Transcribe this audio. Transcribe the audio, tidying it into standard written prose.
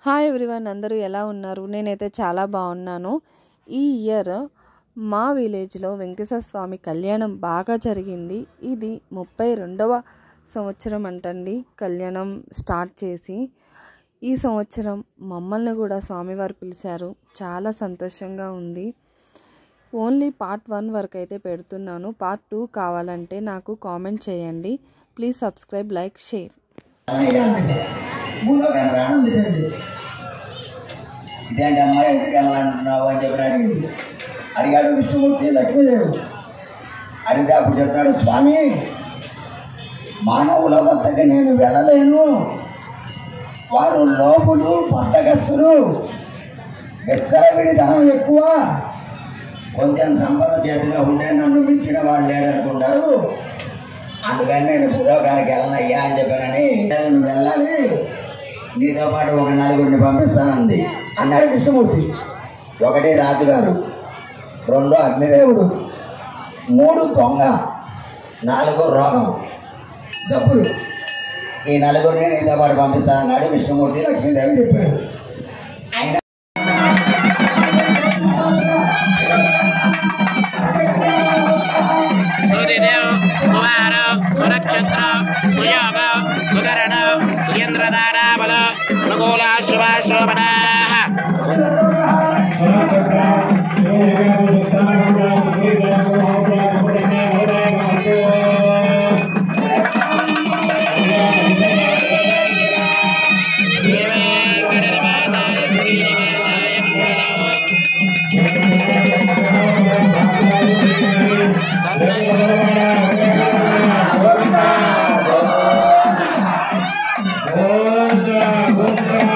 Hi everyone, అందరూ ఎలా ఉన్నారు? నేనైతే చాలా బాగున్నాను. ఈ ఇయర్ మా విలేజ్లో వెంకటేశ్వర స్వామి కళ్యాణం బాగా జరిగింది. ఇది 32వ సంవత్సరం అంటండి కళ్యాణం స్టార్ట్ చేసి. ఈ సంవత్సరం మమ్మల్ని కూడా స్వామివారు పిలిచారు. చాలా సంతోషంగా ఉంది. ఓన్లీ పార్ట్ 1 వరకు అయితే పెడుతున్నాను. పార్ట్ 2 కావాలంటే నాకు కామెంట్ చేయండి. Please subscribe, like, share. ఇదేంటి అమ్మాయి ఎందుకు వెళ్ళాలంటున్నావు అని చెప్పి అడిగాడు విష్ణుమూర్తి లక్ష్మీదేవి. అడిగితే అప్పుడు చెప్తాడు, స్వామి మానవుల వద్దకు నేను వెళ్ళలేను, వారు లోపులు బద్ధకస్తులు, విచ్చలవిడితనం ఎక్కువ, కొంచెం సంపద చేతిలో ఉంటే నన్ను మించిన వాళ్ళు లేడనుకుంటారు, అందుకని నేను భూలోకానికి వెళ్ళనయ్యా అని చెప్పానని నువ్వు వెళ్ళాలి, నీతో పాటు ఒక 4 పంపిస్తానంది అన్నాడు విష్ణుమూర్తి. 1 రాజుగారు, 2 అగ్నిదేవుడు, 3 దొంగ, 4 రోగం జబ్బులు. ఈ 4 నీతో పాటు పంపిస్తానన్నాడు విష్ణుమూర్తి. లక్ష్మీదేవి చెప్పాడు. ఆయన సునక్షత్ర సుయోగ సుకరణ సురేంద్రదారాబల అనుకూల శుభాశోభన గోవిందా